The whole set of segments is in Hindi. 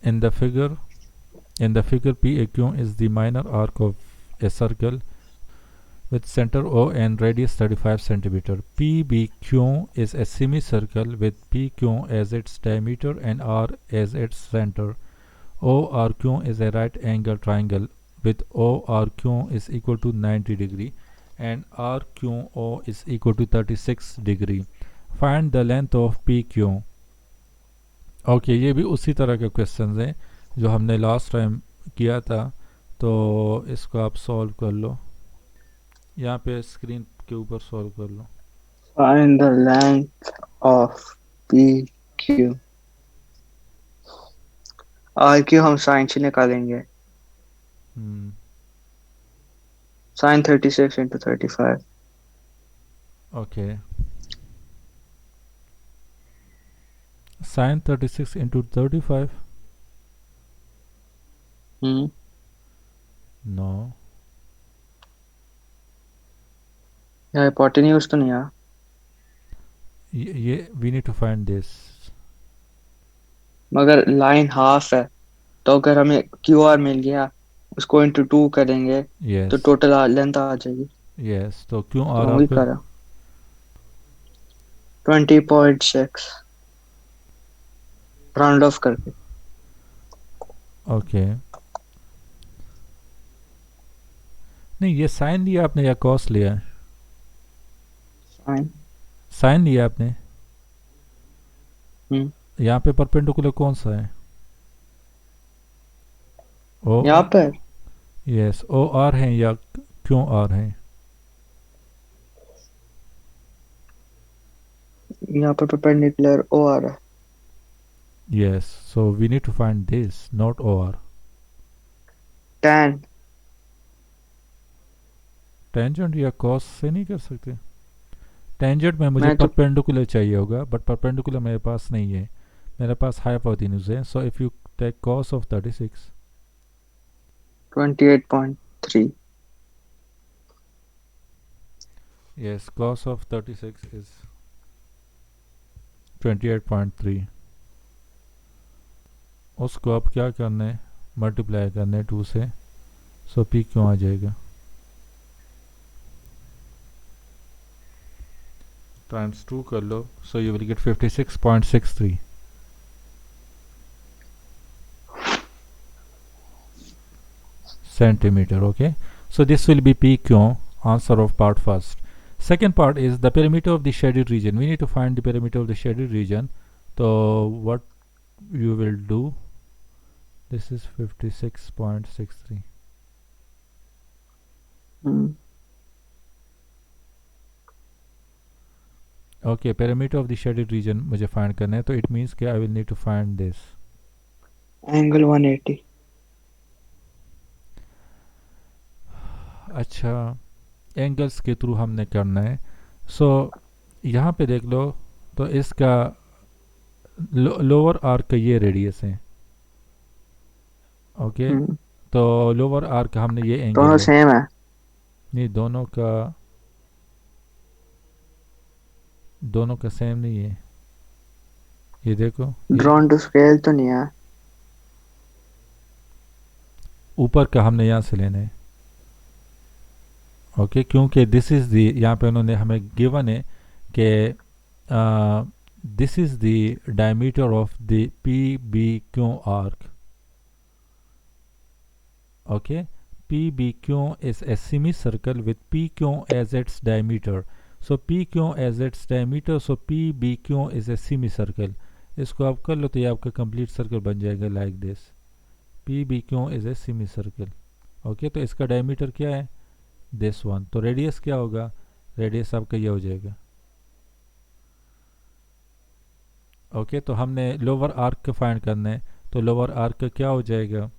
In the figure, in the figure, PAQ is the minor arc of a circle with center O and radius 35 centimeter. PBQ is a semicircle with PQ as its diameter and R as its center. ORQ is a right angle triangle with ORQ is equal to 90 degree and RQO is equal to 36 degree. Find the length of PQ. Okay ये भी उसी तरह के क्वेश्चन हैं जो हमने लास्ट टाइम किया था, तो इसको आप सॉल्व कर लो, यहाँ पे स्क्रीन के ऊपर सॉल्व कर लो। Find the length of PQ. RQ हम साइन से निकालेंगे। Hmm. Sin 36 into 35. Okay, sine 36 into 35। Hmm no, यहाँ hypotenuse तो नहीं है। ये we need to find this. मगर लाइन हाफ है, तो अगर हमें QR मिल गया, उसको इंटू 2 करेंगे तो यस, टोटल लेंथ आ जाएगी। यस, तो क्यों तो आर हम वही आपका? करा। 20.6 राउंड ऑफ करके। ओके, नहीं ये साइन लिया आपने या कॉस लिया है? साइन। साइन लिया आपने। हम्म यहाँ पे परपेंडिकुलर कौन सा है? ओ, यहाँ पर यस, ओ आर है या क्यों आर है? यहाँ पर परपेंडिकुलर ओ आ रहा है। Yes, so we need to find this, not O R. tan। Tangent या कॉस से नहीं कर सकते? टेंजेंट में मुझे मैं तो परपेंडिकुलर चाहिए होगा, बट परपेंडिकुलर मेरे पास नहीं है, मेरे पास हाइपोटेन्यूज है। So if you take cos of 36, 28.3। Yes, cos of 36 is 28.3। उसको अब क्या करना है, मल्टीप्लाई करना है 2 से, सो पी क्यों आ जाएगा, टाइम्स 2 कर लो, so you will get 56.63 centimeter. Okay, so this will be PQ, answer of part first. Second part is the perimeter of the shaded region. We need to find the perimeter of the shaded region. So what you will do, this is 56.63. Hmm Okay, perimeter of the shaded region मुझे find करना है, तो it means कि I will need to find this. Angle 180। अच्छा, एंगल्स के थ्रू हमने करना है। सो यहाँ पे देख लो, तो इसका लोअर आर्क का ये रेडियस है। ओके, हम्म तो लोअर आर्क हमने ये एंगल दोनों है, सेम है। नहीं दोनों का, दोनों का सेम नहीं है। ये देखो, ये ड्रॉन टू स्केल तो नहीं है। ऊपर का हमने यहाँ से लेना है। ओके, क्योंकि दिस इज दी, यहाँ पे उन्होंने हमें गिवन है कि this is the diameter of the P B Q arc. Okay, P B Q is a semi circle with P Q as its diameter. So P Q as its diameter, so P B Q is a semi circle. इसको आप कर लो तो ये आपका कंप्लीट सर्कल बन जाएगा like this. P B Q is a semi circle. Okay, तो इसका डायमीटर क्या है, दिस वन। तो रेडियस क्या होगा, रेडियस आपका ये हो जाएगा। ओके, तो हमने लोअर आर्क का फाइंड करना है, तो लोअर आर्क का क्या हो जाएगा,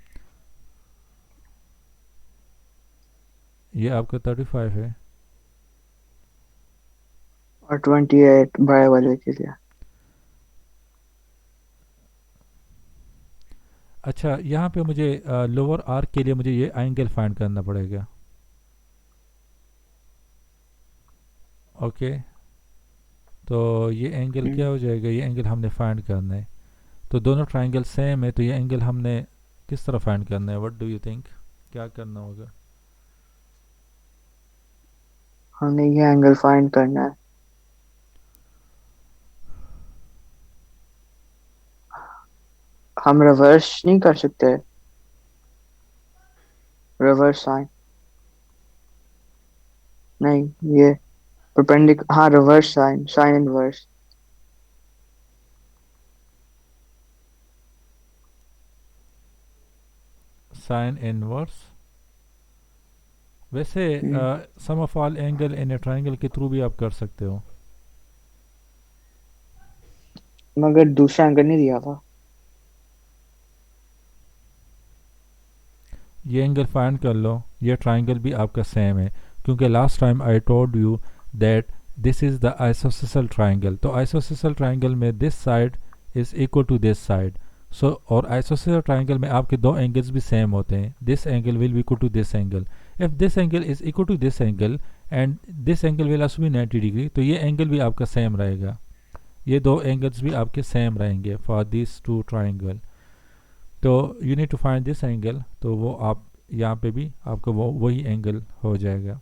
ये आपका 35 है। और 28 बड़े वाले के लिए। अच्छा, यहाँ पे मुझे लोअर आर्क के लिए मुझे ये एंगल फाइंड करना पड़ेगा। ओके, तो ये एंगल क्या हम्म हो जाएगा, ये एंगल हमने फाइंड करना है। तो दोनों ट्राइंगल सेम है, तो ये एंगल हमने किस तरह फाइंड करना है? व्हाट डू यू थिंक, क्या करना होगा? हमने ये एंगल फाइंड करना है। हम रिवर्स नहीं कर सकते? रिवर्स साइन, नहीं, ये परपेंडिक, हाँ reverse sine, sine inverse. Sine inverse. वैसे sum of all angle in a triangle के थ्रू भी आप कर सकते हो। मगर दूसरा एंगल नहीं दिया था। ये एंगल फाइंड कर लो, ये ट्राइंगल भी आपका सेम है, क्योंकि last time I told you that this is the isosceles triangle. तो आइसोसेसल ट्राइंगल में this side is equal to this side. So और आइसोसेसल ट्राइंगल में आपके दो एंगल्स भी सेम होते हैं, this angle will be equal to this angle. If this angle is equal to this angle and this angle will also be 90 degree, तो ये एंगल भी आपका सेम रहेगा, ये दो एंगल्स भी आपके सेम रहेंगे फॉर दिस टू ट्राइंगल। तो you need to find this angle, तो वो आप यहाँ पे भी आपका वो वही एंगल हो जाएगा।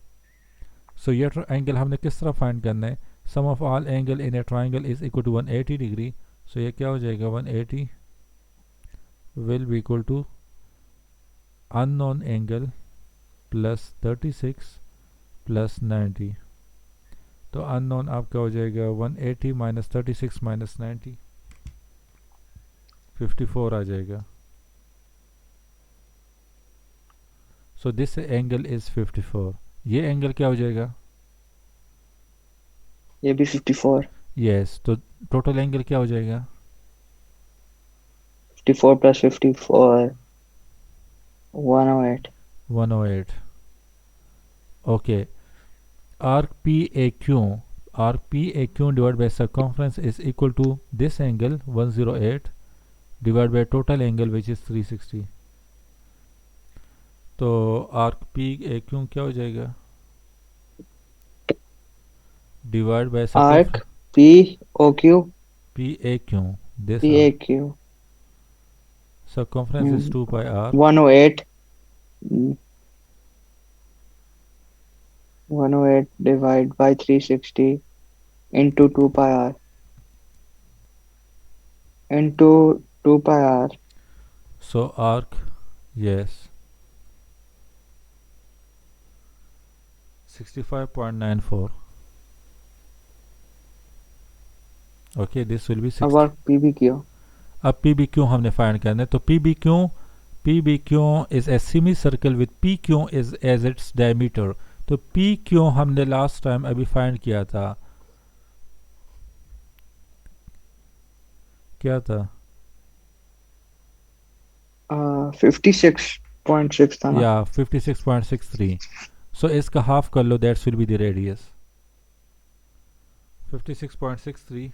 सो ये एंगल हमने किस तरह फाइंड करना है? Sum of all angle in a triangle is equal to 180 degree. So ये क्या हो जाएगा? 180 will be equal to unknown angle plus 36 plus 90। तो अननोन आपका हो जाएगा 180 माइनस 36 माइनस 90, 54 आ जाएगा। So this angle is 54। ये एंगल क्या हो जाएगा? ये भी 54। यस, तो टोटल एंगल क्या हो जाएगा? 54 plus 54, 108। 108। Okay, arc PAQ, arc PAQ divided by circumference is equal to this angle 108 divided by total angle which is 360। तो arc PAQ क्या हो जाएगा? Divide by arc circumference P O Q, PAQ, this P A arc, Q, circumference is 2 pi r, 108, 108 divide by 360 into 2 pi r into 2 pi r। so arc, yes, 65.94। okay, this will be अब 60। Arc P B Q. अब पी बी क्यू हमने फाइंड करना है, तो P B Q is a semi circle with P Q is as its diameter. तो पी क्यू हमने लास्ट टाइम अभी फाइंड किया था, क्या था? 56.6 था ना? या 56.63। सो इसका हाफ कर लो, that's will be the radius. 56.63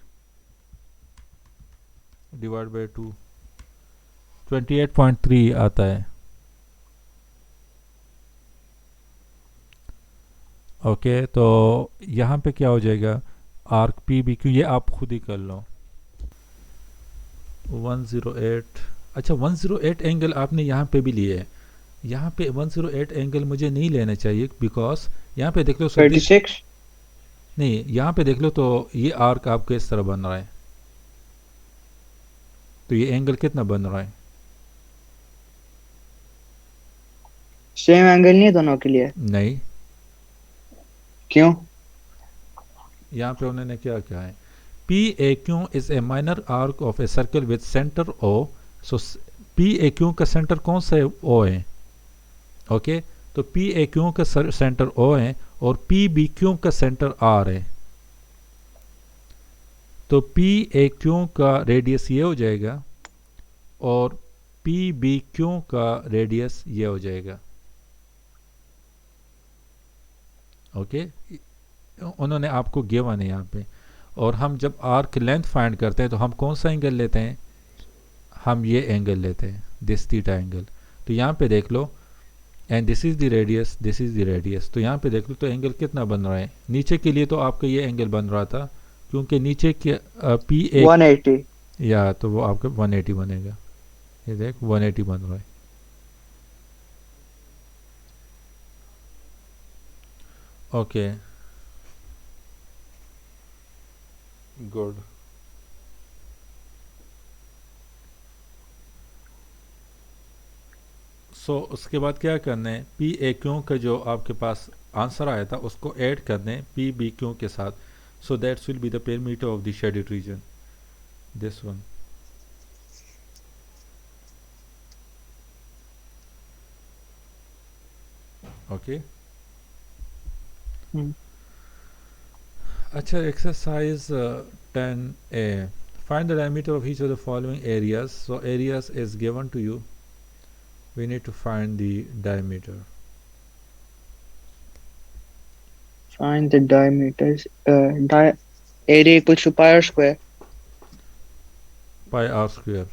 divide by 2, 28.3 आता है। ओके, तो यहाँ पे क्या हो जाएगा? आर्क पी बी क्यू, ये आप खुद ही कर लो। 108, अच्छा 108 एंगल आपने यहाँ पे भी लिए है। यहाँ पे 108 एंगल मुझे नहीं लेना चाहिए, बिकॉज यहाँ पे देख लो 36। नहीं, यहाँ पे देख लो तो ये आर्क आपके इस तरह बन रहा है, तो ये एंगल कितना बन रहा है? सेम एंगल नहीं है दोनों के लिए? नहीं, क्यों? यहाँ पे उन्होंने क्या कहा है? P A Q is a minor arc of a circle with centre O. So P A Q का सेंटर कौन सा है? ओ है। ओके, तो पी ए क्यू का सेंटर ओ है और पी बी क्यू का सेंटर आर है। तो पी ए क्यू का रेडियस ये हो जाएगा और पी बी क्यू का रेडियस ये हो जाएगा। ओके, उन्होंने आपको गिवन है यहाँ पे। और हम जब आर्क लेंथ फाइंड करते हैं तो हम कौन सा एंगल लेते हैं? हम ये एंगल लेते हैं, दिस थीटा एंगल। तो यहाँ पे देख लो, and this is the radius, this is the radius. तो यहाँ पे देख लो तो एंगल कितना बन रहा है? नीचे के लिए तो आपका ये एंगल बन रहा था, क्योंकि नीचे के पी ए, 180। या तो वो आपका 180 बनेगा। ये देख 180 बन रहा है। Okay good. सो उसके बाद क्या करना है, पी ए क्यू का जो आपके पास आंसर आया था उसको ऐड करने पी बी क्यू के साथ। So that's will be the perimeter of the shaded region, this one. Okay. Hmm, अच्छा, exercise 10A, find the diameter of each of the following areas. So areas is given to you, we need to find the diameter. find the diameters. Area equals to pi r square. Pi r square.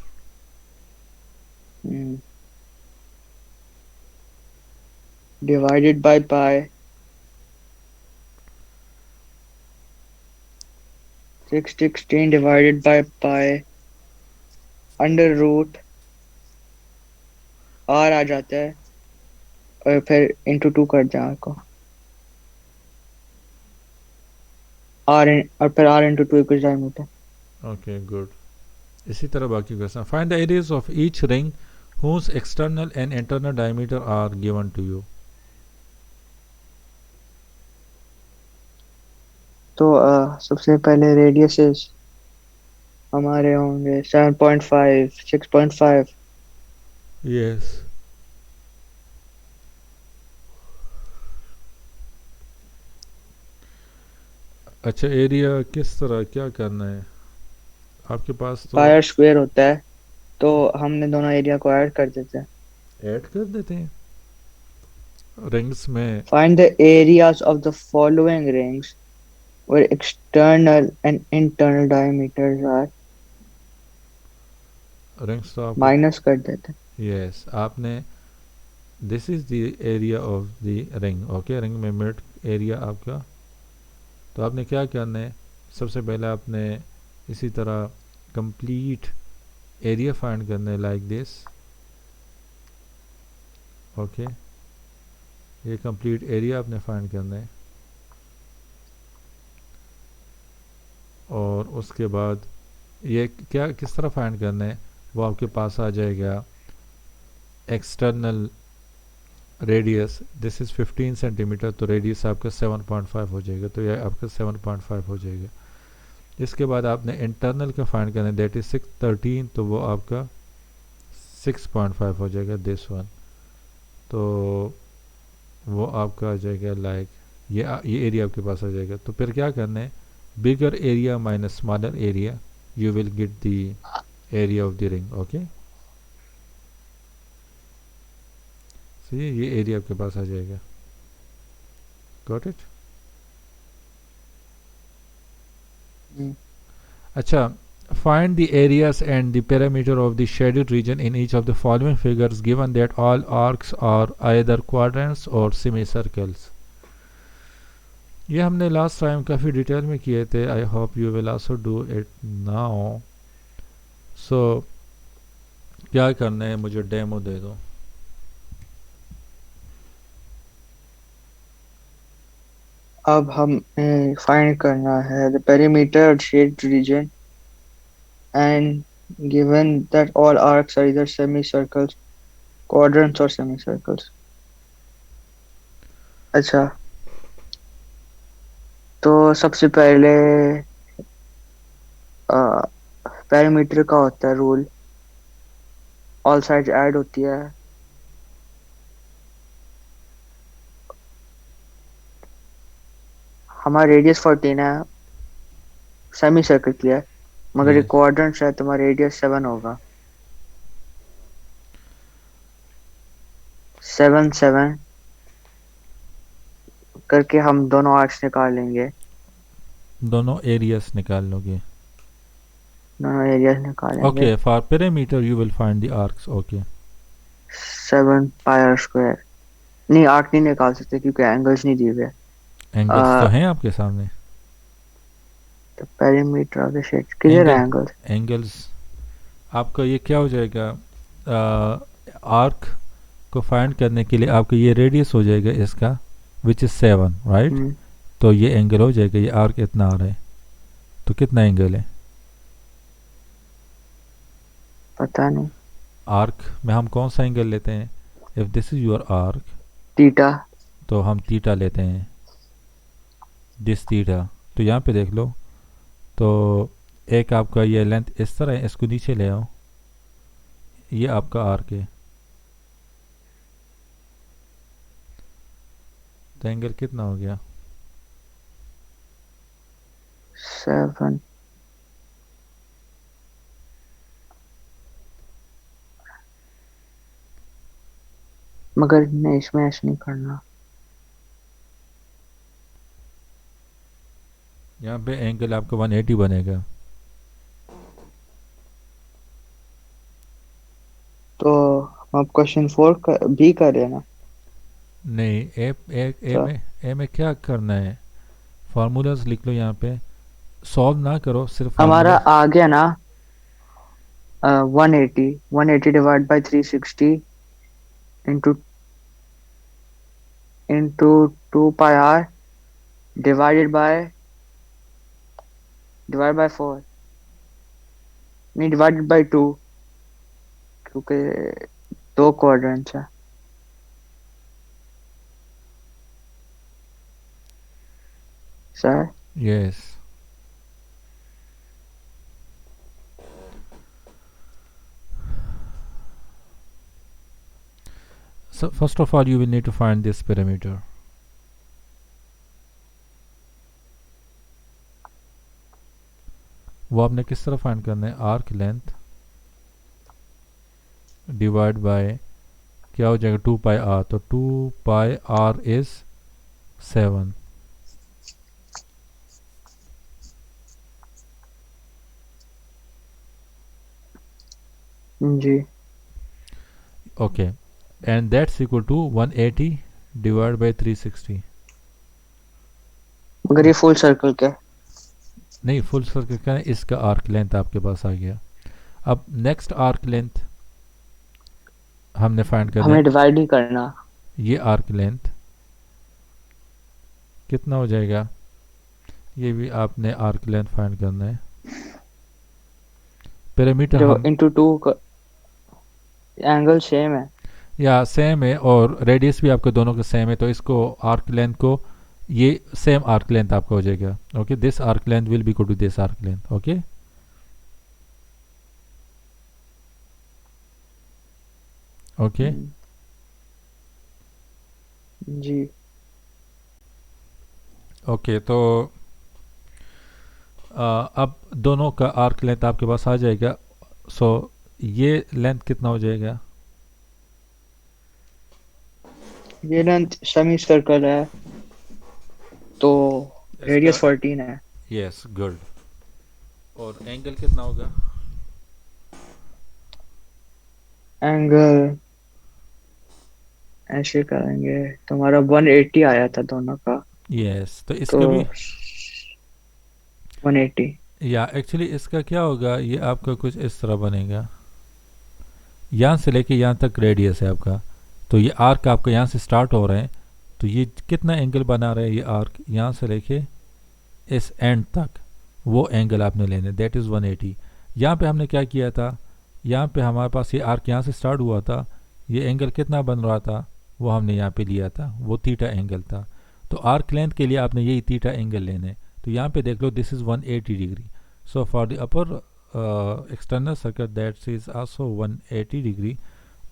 Hmm. Divided by pi. 616 divided by pi. Under root R आ जाता है और फिर इंटू 2 कर दें आर को। और फिर R into 2 equals diameter. Okay, good. इसी तरह बाकी question, find the areas of each ring whose external and internal diameter are given to you. तो सबसे पहले रेडियसेस हमारे होंगे 7.5 6.5। Yes. अच्छा, एरिया किस तरह क्या करना है आपके पास तो? पाई आर स्क्वायर होता है, तो हमने दोनों एरिया को ऐड कर देते हैं। ऐड कर देते हैं रिंग्स में। Find the areas of the following rings where external and internal diameters are। Rings तो आपको, माइनस कर देते हैं। यस आपने, this is the area of the ring. Okay, ring में मिड एरिया आपका। तो आपने क्या करना है, सबसे पहले आपने इसी तरह कंप्लीट एरिया फाइंड करना है लाइक दिस। ओके, ये कंप्लीट एरिया आपने फाइंड करना है। और उसके बाद ये क्या किस तरह फाइंड करना है, वो आपके पास आ जाएगा external radius, this is 15 centimetre, तो रेडियस आपका 7.5 हो जाएगा, तो ये आपका 7.5 हो जाएगा। इसके बाद आपने इंटरनल का फाइंड करना है, दैट इज 613, तो वो आपका 6.5 हो जाएगा, दिस वन। तो वो आपका आ जाएगा लाइक ये एरिया आपके पास आ जाएगा। तो फिर क्या करना है, bigger area minus smaller area, you will get the area of the ring. Okay, so ये एरिया आपके पास आ जाएगा। Got it? अच्छा, find the areas and the perimeter of the shaded region in each of the following figures given that all arcs are either quadrants or semicircles. ये हमने लास्ट टाइम काफ़ी डिटेल में किए थे। I hope you will also do it now. So क्या करना है, मुझे डेमो दे दो। अब हम फाइंड करना है the perimeter shade region and given that all arcs are इधर सेमी सर्कल्स, क्वाड्रेंट्स और सेमी सर्कल्स। अच्छा, तो सबसे पहले पेरीमीटर का होता है रूल, ऑल साइड्स ऐड होती है। हमारा रेडियस 14 है, सेमी सर्कल की है, मगर ये यस, क्वाड्रेंट्स है तो हमारा रेडियस 7 होगा। 7 7 करके हम दोनों आर्क्स निकाल लेंगे, दोनों एरियाज निकाल लोगे। दोनों एरियाज निकालेंगे। Okay, for perimeter you will find the arcs. Okay, 7 pi are square. नहीं, आर्क नहीं निकाल सकते क्योंकि एंगल्स नहीं दिए हुए। एंगल्स तो हैं आपके सामने। पेरीमीटर ऑफ द शेड किधर है एंगल, एंगल्स? एंगल्स आपका ये क्या हो जाएगा, आर्क को फाइंड करने के लिए आपका ये रेडियस हो जाएगा इसका, विच इज़ 7, राइट। हम्म, तो ये एंगल हो जाएगा, ये आर्क इतना आ रहा है, तो कितना एंगल है। पता नहीं। आर्क में हम कौन सा एंगल लेते हैं, if this is your arc, theta. तो हम थीटा लेते हैं, दिस थीटा। तो यहाँ पे देख लो, तो एक आपका ये लेंथ इस तरह है, इसको नीचे ले आओ, ये आपका आर्क है, तो एंगल कितना हो गया। 7। मगर नहीं, इसमें ऐसे नहीं करना। यहाँ पे एंगल आपका 180 बनेगा। तो हम अब क्वेश्चन 4 भी कर रहे हैं ना। नहीं, ए तो में, ए में क्या करना है, फार्मूलाज लिख लो यहाँ पे, सॉल्व ना करो, सिर्फ हमारा फार्मूलाज। आ गया ना, 180, 180 divide by 360 into into 2 pi r divided by 4, नहीं डिवाइडेड बाय 2, क्योंकि 2 क्वाड्रेंट्स है sir. Yes. So first of all you will need to find this perimeter. वो आपने किस तरह फाइंड करना है, आर्क लेंथ डिवाइड बाय क्या हो जाएगा, 2 पाई r, तो 2 पाई r इज 7। जी। Okay, and that's equal to 180 divide by 360। मगर ये फुल सर्कल क्या है? नहीं, फुल सर्कल का है, इसका आर्क लेंथ आपके पास आ गया। अब नेक्स्ट आर्क लेंथ हमने फाइंड करना हमें है, डिवाइड नहीं करना। ये आर्क लेंथ कितना हो जाएगा, ये भी आपने आर्क लेंथ फाइंड करना है। पैरामीटर जो हम, इंटू 2 एंगल सेम है। या सेम है और रेडियस भी आपके दोनों का सेम है, तो इसको आर्क लेंथ को, ये सेम आर्क लेंथ आपका हो जाएगा। Okay, this arc length will be equal to this arc length. Okay, okay. Hmm, जी। ओके, तो अब दोनों का आर्क लेंथ आपके पास आ जाएगा। सो ये लेंथ कितना हो जाएगा, ये लेंथ सेमी सर्कल है, तो इसका, रेडियस 14 है। Yes, good. और एंगल कितना होगा, एंगल ऐसे करेंगे, तुम्हारा 180 आया था दोनों का, यस, तो तो इसका भी, 180। या एक्चुअली इसका क्या होगा, ये आपका कुछ इस तरह बनेगा, यहाँ से लेके यहाँ तक रेडियस है आपका, तो ये आर्क आपका यहाँ से स्टार्ट हो रहा है, तो ये कितना एंगल बना रहा है, ये आर्क यहाँ से लेके इस एंड तक, वो एंगल आपने लेने, दैट इज़ 180। यहाँ पे हमने क्या किया था, यहाँ पे हमारे पास ये आर्क यहाँ से स्टार्ट हुआ था, ये एंगल कितना बन रहा था, वो हमने यहाँ पे लिया था, वो थीटा एंगल था। तो आर्क लेंथ के लिए आपने यही थीटा एंगल लेने, तो यहाँ पे देख लो, this is 180 degree. So for the upper external circle that is also 180 degree,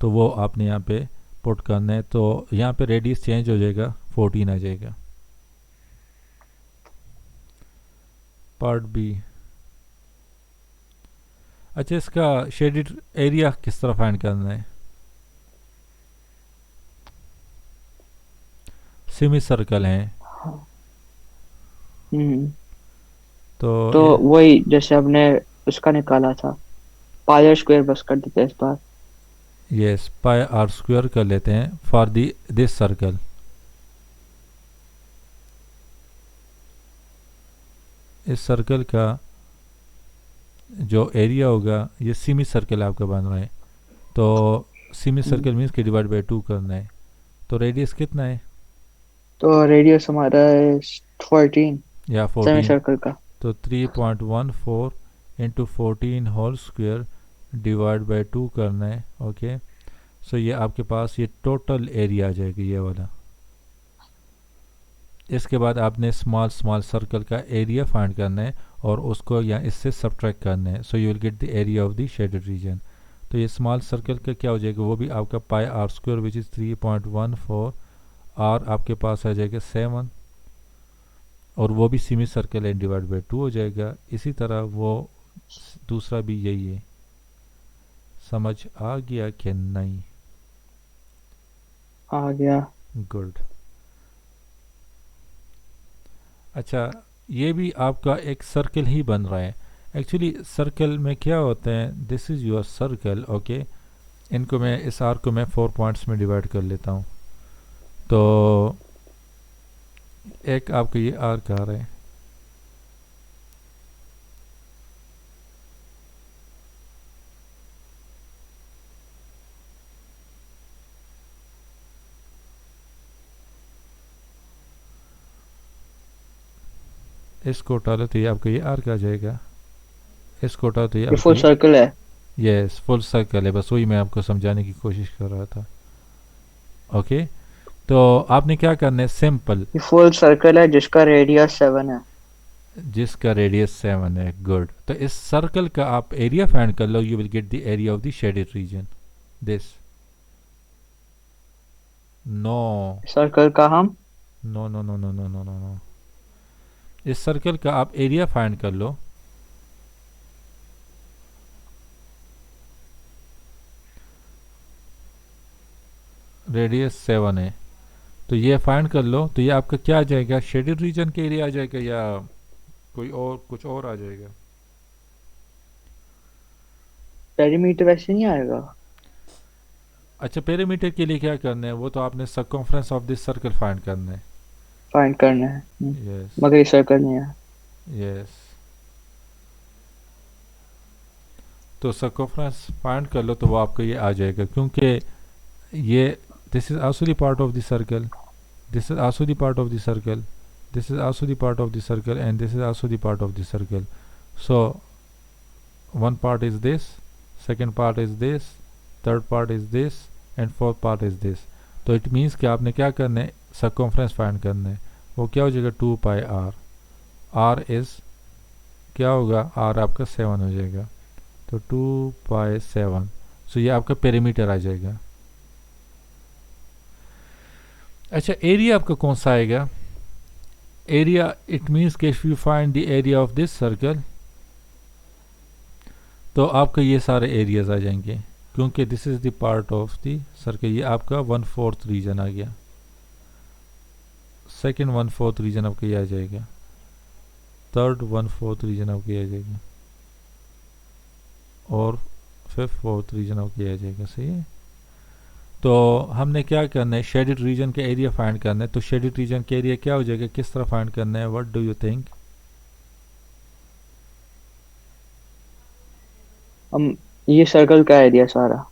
तो वो आपने यहाँ पे पुट करना है, तो यहाँ पे रेडियस चेंज हो जाएगा, 14 आ जाएगा। Part B. अच्छा, इसका शेडेड एरिया किस तरह फाइंड करना है, सेमी सर्कल है, हम्म, तो तो वही जैसे हमने उसका निकाला था, पाई स्क्वायर बस कर देते हैं इस बार। यस, पाई आर स्क्वायर कर लेते हैं फॉर दी दिस सर्कल। इस सर्कल का जो एरिया होगा ये सेमी सर्कल आपका बन रहा है, तो सेमी सर्कल मीन्स कि डिवाइड बाई 2 करना है। तो रेडियस कितना है? तो रेडियस हमारा है 14 या सेमी 14। सर्कल का। तो 3.14 into 14 whole square divide by 2 करना है। ओके, सो ये आपके पास ये टोटल एरिया आ जाएगा ये वाला। इसके बाद आपने स्मॉल स्मॉल सर्कल का एरिया फाइंड करना है और उसको यहाँ इससे सब्ट्रैक्ट करना है, सो you will get the area of the shaded reason. तो ये स्मॉल सर्कल का क्या हो जाएगा, वो भी आपका pi are square which is 3.14, R आपके पास आ जाएगा 7, और वो भी सेमी सर्कल है, डिवाइड बाई 2 हो जाएगा। इसी तरह वो दूसरा भी यही है। समझ आ गया कि नहीं? आ गया। गुड। अच्छा, ये भी आपका एक सर्कल ही बन रहा है। एक्चुअली सर्कल में क्या होता है, this is your circle. Okay, इनको मैं इस आर को मैं 4 पॉइंट्स में डिवाइड कर लेता हूँ। तो एक आपका ये आर का रहा है, इसको उठा लो तो ये आपका ये आर का आ जाएगा, इसको उठाओ तो ये ये आपका फुल ये। सर्कल है। यस, फुल सर्कल है, बस वही मैं आपको समझाने की कोशिश कर रहा था। ओके, तो आपने क्या करना है, सिंपल। ये फुल सर्कल है जिसका रेडियस 7 है। जिसका रेडियस 7 है, गुड। तो इस सर्कल का आप एरिया फाइंड कर लो, you will get the area of the shaded region. This, no circle का हम नो नो नो नो नो नो नो नो, इस सर्कल का आप एरिया फाइंड कर लो। रेडियस 7 है, तो ये फाइंड कर लो, तो ये आपका क्या आ जाएगा, शेडेड रीजन के एरिया आ जाएगा या कोई और कुछ और आ जाएगा? पेरीमीटर वैसे नहीं आएगा। अच्छा, पेरीमीटर के लिए क्या करना है, वो तो आपने circumference of this circle find करना है। फाइंड करना है। यस, मगर ये सर्कल नहीं है। यस। तो सर्कमफ्रेंस फाइंड कर लो तो वो आपको ये आ जाएगा, क्योंकि ये this is also the part of the circle, this is also the part of the circle, this is also the part of the circle, and this is also the part of the circle. So one part is this, second part is this, third part is this, and fourth part is this. तो इट मीन्स कि आपने क्या करना है, सर्कमफ्रेंस फाइंड करना है। वो क्या हो जाएगा, 2 पाई आर। आर इज क्या होगा, आर आपका 7 हो जाएगा, तो 2 पाई 7। सो ये आपका पेरीमीटर आ जाएगा। अच्छा, एरिया आपका कौन सा आएगा, एरिया इट मीन्स कि if you find the area of this circle, तो आपका ये सारे एरियाज आ जाएंगे, क्योंकि this is the part of the circle. ये आपका 1/4 रीजन आ गया, सेकंड 1/4 रीजन आपका ये आ जाएगा, थर्ड 1/4 रीजन आपका ये आ जाएगा, और फिफ्थ 4th रीजन आपका ये आ जाएगा। सही है। तो हमने क्या करना है, शेडेड रीजन का एरिया फाइंड करना है। तो शेडेड रीजन का एरिया क्या हो जाएगा, किस तरह फाइंड करना है, व्हाट डू यू थिंक? हम ये सर्कल का एरिया सारा।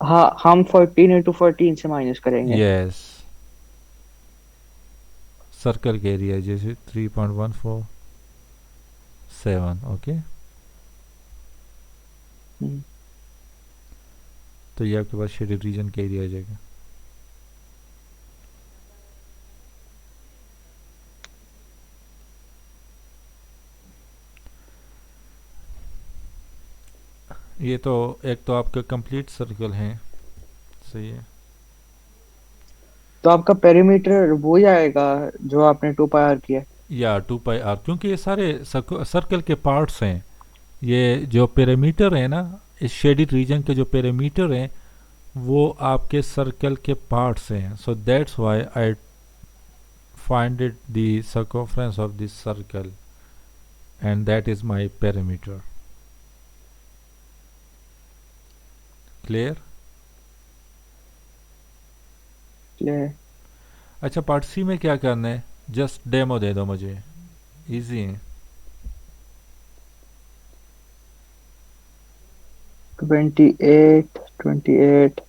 हाँ, हम 14 × 14 से माइनस करेंगे। यस, सर्कल का एरिया जैसे 3.147। ओके, तो ये आपके पास शेडेड रीजन का एरिया आ जाएगा। ये तो एक तो आपका कंप्लीट सर्कल है। सही है। तो आपका पेरीमीटर वो ही आएगा जो आपने 2 पाई किया है। या 2 पाई आर, क्योंकि ये सारे सर्कल के पार्ट्स हैं। ये जो पेरीमीटर है ना, इस शेडेड रीजन के जो पेरीमीटर हैं वो आपके सर्कल के पार्ट्स हैं। So that's why I find it the circumference of this circle, and that is my perimeter. Clear? इसलिए अच्छा, पार्ट सी में क्या करना है, जस्ट डेमो दे दो मुझे, इजी है। 28, 28.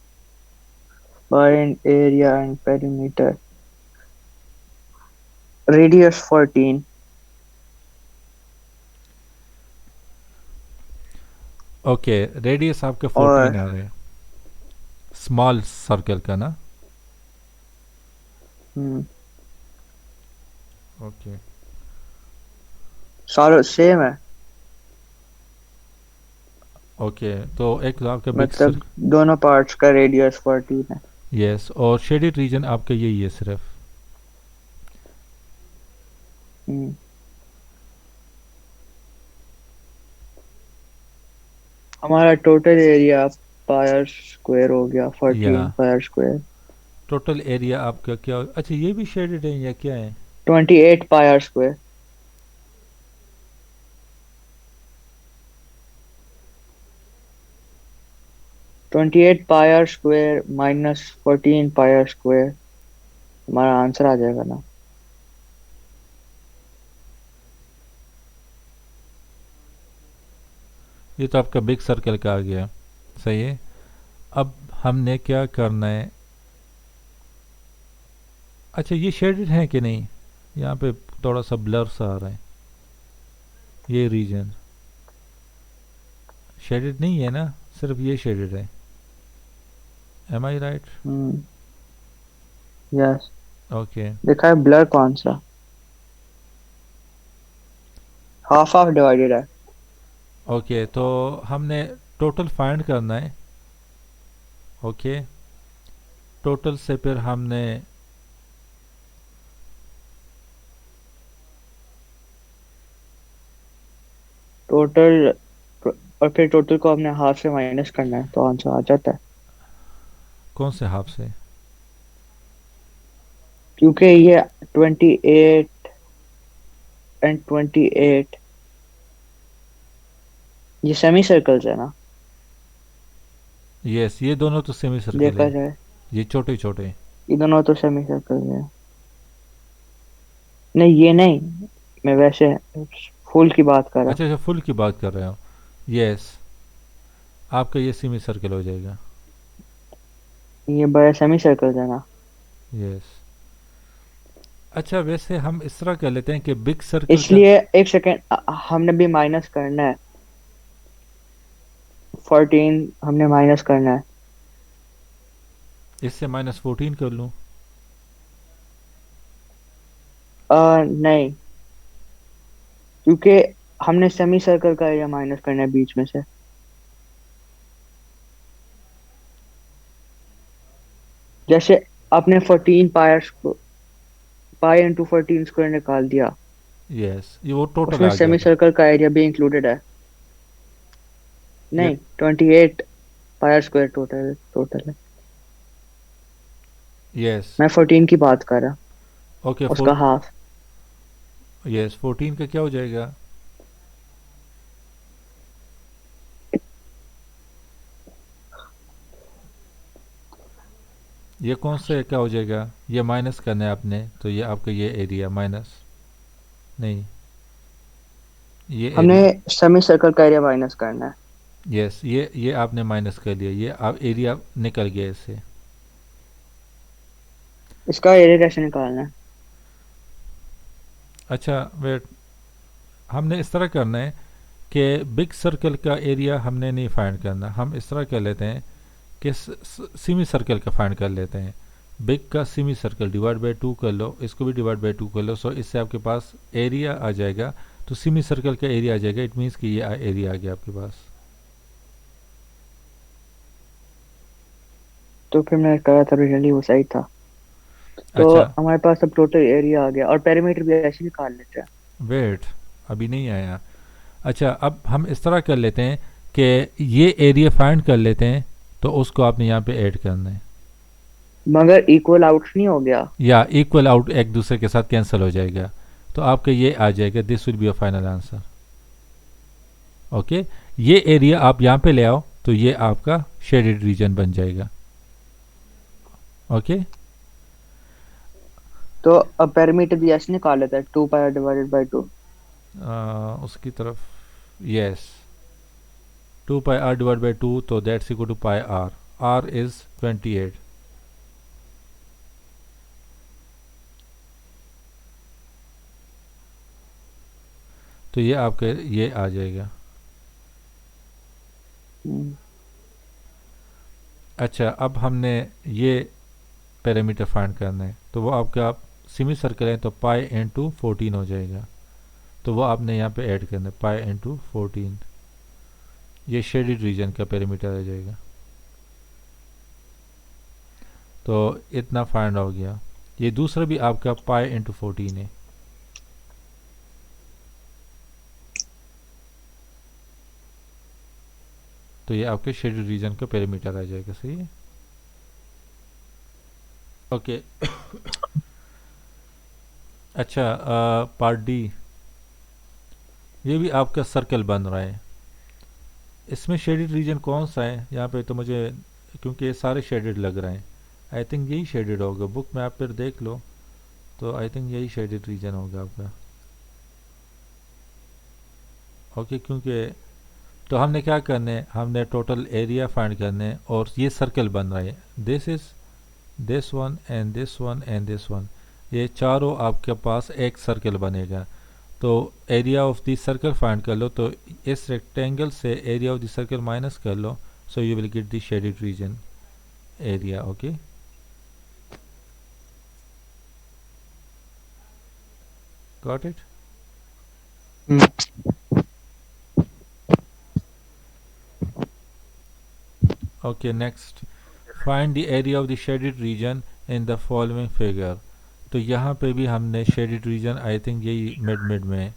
Find area and perimeter. Radius 14. Okay, radius आपके 14 और आ रहे हैं स्मॉल सर्कल का ना. ओके. सारे सेम है. ओके, तो एक तो आपका बिग मतलब सर्कल. दोनों पार्ट्स का रेडियस 14 है. यस, और शेडेड रीजन आपका यही है सिर्फ. हम्म. हमारा टोटल एरिया पायर स्क्वायर हो गया, या 14 पायर स्क्वायर. टोटल एरिया आपका क्या, अच्छा ये भी शेडेड है या क्या है? 28 pier square. 28 pier square minus 14 pier square. हमारा आंसर आ जाएगा ना. ये तो आपका बिग सर्कल का आ गया. सही है. अब हमने क्या करना है? अच्छा, ये शेडेड है कि नहीं? यहाँ पे थोड़ा सा ब्लर सा आ रहा है. ये रीजन शेडेड नहीं है ना, सिर्फ ये शेडेड है. एम आई राइट? हम्म. यस. ओके. देखा है ब्लर कौन सा? हाफ हाफ डिवाइडेड है. ओके, तो हमने टोटल फाइंड करना है. ओके, टोटल से फिर हमने टोटल. और फिर टोटल को हमने हाफ से माइनस करना है तो आंसर आ जाता है. कौन से हाफ से? क्योंकि ये 28 एंड 28 ये सेमी सर्कल्स है ना. यस, ये दोनों तो सेमी सर्कल देखा है. जाए ये छोटे छोटे. ये दोनों तो सेमी सर्कल्स है. नहीं ये नहीं. मैं वैसे फुल की बात कर रहा. अच्छा अच्छा, फुल की बात कर रहे हो. यस, आपका ये सेमी सर्कल हो जाएगा. ये बड़ा सेमी सर्कल्स है ना. यस. अच्छा, वैसे हम इस तरह कर लेते हैं कि बिग सर्कल का. इसलिए एक सेकेंड हमने भी माइनस करना है. 14 हमने माइनस करना है. इससे -14 कर लूँ? नहीं. क्योंकि हमने सेमी सर्कल का एरिया माइनस करना है बीच में से. जैसे आपने 14 पायर्स को पाई इंटू 14 स्क्वायर निकाल दिया. यस, ये वो टोटल उसमें आ गया सेमी था. सर्कल का एरिया भी इंक्लूडेड है. ये नहीं 28 पायर स्क्वायर टोटल टोटल है. यस. मैं 14 की बात कर रहा. ओके, उसका 4. हाफ. यस, 14 का क्या हो जाएगा? ये कौन सा क्या हो जाएगा? ये माइनस करना है आपने, तो ये आपका ये एरिया माइनस. नहीं, ये हमने एरिया. सेमी सर्कल का एरिया माइनस करना है. यस, ये आपने माइनस कर लिया, ये आप एरिया निकल गया इससे. इसका एरिया कैसे निकालना है? अच्छा वेट, हमने इस तरह करना है कि बिग सर्कल का एरिया हमने नहीं फाइंड करना. हम इस तरह कर लेते हैं कि सेमी सर्कल का फाइंड कर लेते हैं. बिग का सेमी सर्कल डिवाइड बाय 2 कर लो, इसको भी डिवाइड बाय 2 कर लो. सो इससे आपके पास एरिया आ जाएगा. तो सेमी सर्कल का एरिया आ जाएगा. इट मीन्स कि ये एरिया आ गया आपके पास. तो फिर मैं कह रहा था ओरिजिनली वो सही था. तो अच्छा हमारे पास अब टोटल एरिया आ गया और पेरीमीटर भी ऐसे निकाल लेते हैं. वेट, अभी नहीं आया. अच्छा, अब हम इस तरह कर लेते हैं कि ये एरिया फाइंड कर लेते हैं, तो उसको आपने यहाँ पे ऐड करना है. मगर इक्वल आउट नहीं हो गया. या इक्वल आउट एक दूसरे के साथ कैंसिल हो जाएगा. तो आपका ये आ जाएगा. This will be a final answer. Okay, ये एरिया आप यहाँ पे ले आओ, तो ये आपका शेडेड रीजन बन जाएगा. ओके. तो अब पेरीमीटर भी ऐसे निकाल लेता है 2 पाई डिवाइडेड बाय 2. उसकी तरफ. Yes. 2 pi r divided by 2, तो that's equal to pi r. r is 28. तो ये आपके ये आ जाएगा. अच्छा, अब हमने ये पैरामीटर फाइंड करना है, तो वो आपका सेमी सर्कल है तो पाई इंटू 14 हो जाएगा. तो वो आपने यहाँ पे ऐड करना है, पाई इंटू 14. ये शेडेड रीजन का पैरामीटर आ जाएगा. तो इतना फाइंड हो गया. ये दूसरा भी आपका पाई इंटू 14 है. तो ये आपके शेडेड रीजन का पैरामीटर आ जाएगा. सही है. ओके. अच्छा, पार्ट डी, ये भी आपका सर्कल बन रहा है. इसमें शेडेड रीजन कौन सा है यहाँ पे, तो मुझे क्योंकि ये सारे शेडेड लग रहे हैं, आई थिंक यही शेडेड होगा. बुक में आप फिर देख लो, तो आई थिंक यही शेडेड रीजन होगा आपका. ओके, क्योंकि तो हमने क्या करना है, हमने टोटल एरिया फाइंड करना है और ये सर्कल बन रहा है. This is this one and this one and this one, ये चारों आपके पास एक सर्कल बनेगा. तो area of this circle find कर लो. तो इस रेक्टेंगल से area of this circle minus कर लो, so you will get the shaded region area. Okay, got it. Okay, next, find the area of the shaded region in the following figure. तो यहाँ पे भी हमने shaded region आई थिंक यही मिड में है.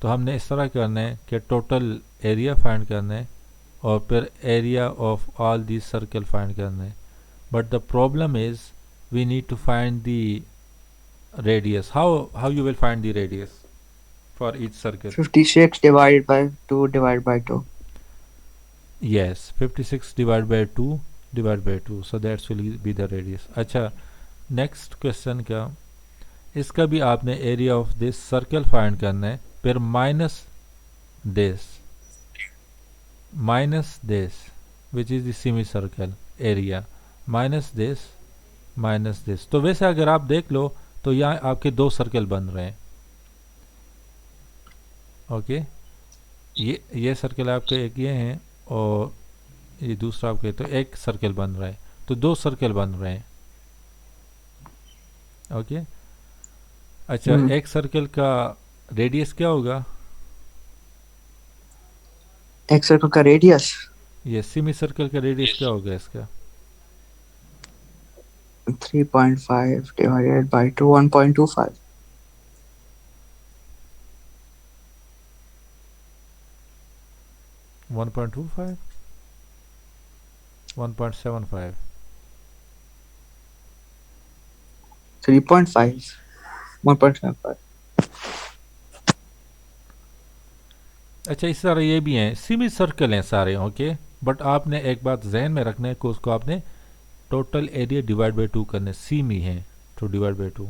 तो हमने इस तरह करना है कि टोटल एरिया फाइंड करना है और फिर area of all the circle find करना है. But the problem is we need to find the radius. How you will find the radius for each circle? 56 divided by 2 divided by 2. Yes, 56 divided by 2 divided by 2, so that will be the radius. अच्छा, नेक्स्ट क्वेश्चन का, इसका भी आपने area of this circle find करना है. फिर minus this which is the semi circle area, minus this. तो वैसे अगर आप देख लो तो यहाँ आपके दो सर्कल बन रहे हैं. ओके, ये सर्कल आपके एक ये हैं और ये दूसरा आपके, तो एक सर्कल बन रहा है. तो दो सर्कल बन रहे हैं. ओके. अच्छा, एक सर्कल का रेडियस क्या होगा? एक सर्कल का रेडियस, ये सेमी सर्कल का रेडियस क्या होगा इसका? 3.5 divided by 2, 1.25. 1.25, 1.75, 3.5, 1.75. अच्छा, इस तरह ये भी हैं, सेमी सर्कल हैं सारे. ओके, बट आपने एक बात जहन में रखना है कि उसको आपने टोटल एरिया डिवाइड बाई 2 करने. सेमी है तो डिवाइड बाई 2.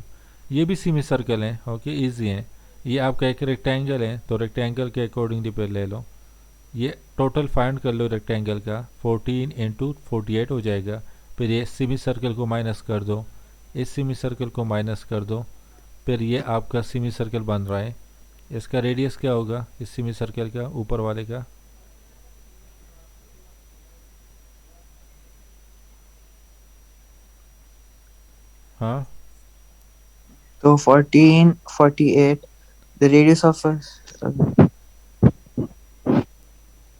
ये भी सेमी सर्कल हैं. ओके, इजी हैं. ये आपका एक रेक्टेंगल है, तो रेक्टेंगल के अकॉर्डिंगली पे ले लो. ये टोटल फाइंड कर लो रेक्टेंगल का, 14 इंटू 48 हो जाएगा. फिर ये सेमी सर्कल को माइनस कर दो, इस सेमी सर्कल को माइनस कर दो. फिर ये आपका सेमी सर्कल बन रहा है. इसका रेडियस क्या होगा इस सेमी सर्कल का, ऊपर वाले का? हाँ, तो 14, 48, the radius of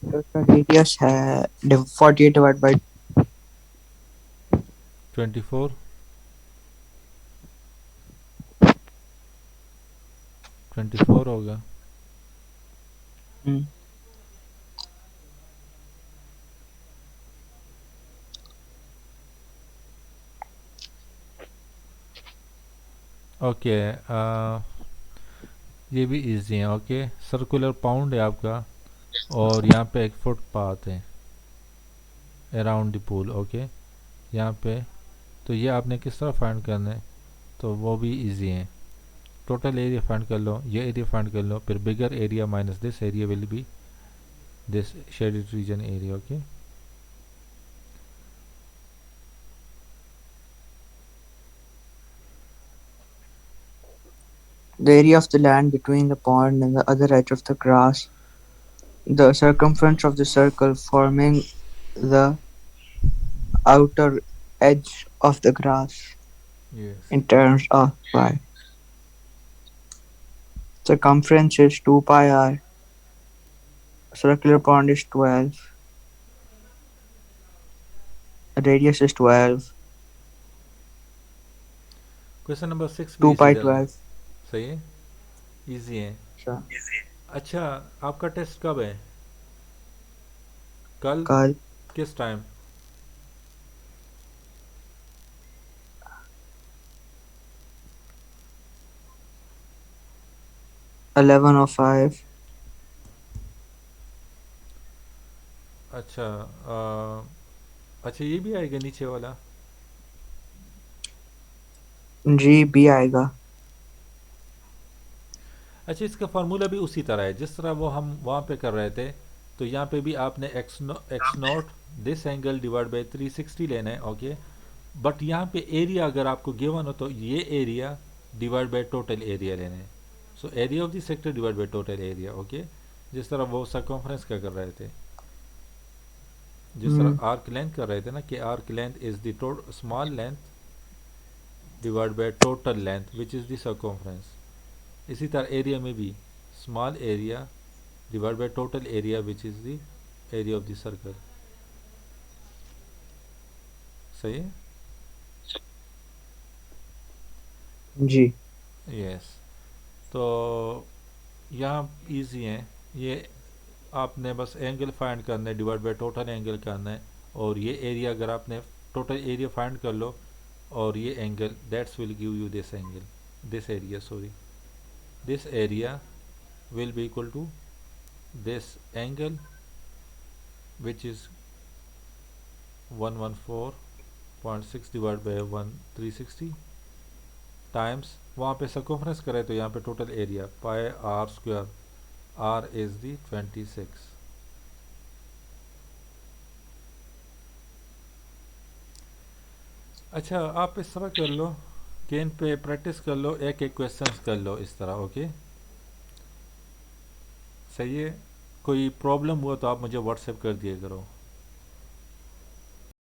का रेडियस है 48 divided by 24, 24 होगा. ओके, ये भी इजी है. ओके, सर्कुलर पाउंड है आपका और यहाँ पे एक फुटपाथ है अराउंड द पूल. ओके, यहाँ पे तो ये आपने किस तरह फाइंड करना है, तो वो भी इजी है. टोटल एरिया फाइंड कर लो, ये एरिया फाइंड कर लो, फिर bigger area minus this area will be this shaded region area. Okay. The area of the land between the pond and the other edge of the grass, the circumference of the circle forming the outer edge of the grass Yes. in terms of pi. Circumference is 2 pi r. Circular pond is 12. Radius is 12. Question number 6 भी 2 इसी pi तरह 12. सही है, इजी है। Sure. अच्छा, आपका टेस्ट कब है? कल? Call किस टाइम? 11:05. अच्छा, अच्छा ये भी आएगा नीचे वाला? जी बी आएगा। अच्छा, इसका फार्मूला भी उसी तरह है जिस तरह वो हम वहाँ पे कर रहे थे। तो यहाँ पे भी आपने x not this angle divide by 360 लेना है। ओके, बट यहाँ पे एरिया अगर आपको गिवन हो तो ये area divide by total area लेना है। So area of the sector divide by total area. Okay, जिस तरह वो सर्कमफ्रेंस का कर रहे थे, जिस हम्म तरह आर्क लेंथ कर रहे थे ना कि arc length is the small length divide by total length which is the circumference. इसी तरह एरिया में भी small area divide by total area which is the area of the circle. सही है? जी यस। तो यहाँ इजी है ये, आपने बस एंगल फाइंड करना है, डिवाइड बाई टोटल एंगल करना है। और ये एरिया अगर आपने टोटल एरिया फाइंड कर लो और ये angle, that's will give you this angle, this area, sorry, this area will be equal to this angle which is 114.6 divided by 360 times वहाँ पे सर्कमफ्रेंस करें तो यहाँ पे total area pi are square, R is the 26। अच्छा, आप इस तरह कर लो कि इन पे प्रैक्टिस कर लो, एक एक क्वेश्चंस कर लो इस तरह। ओके, सही है? कोई प्रॉब्लम हुआ तो आप मुझे व्हाट्सएप कर दिया करो।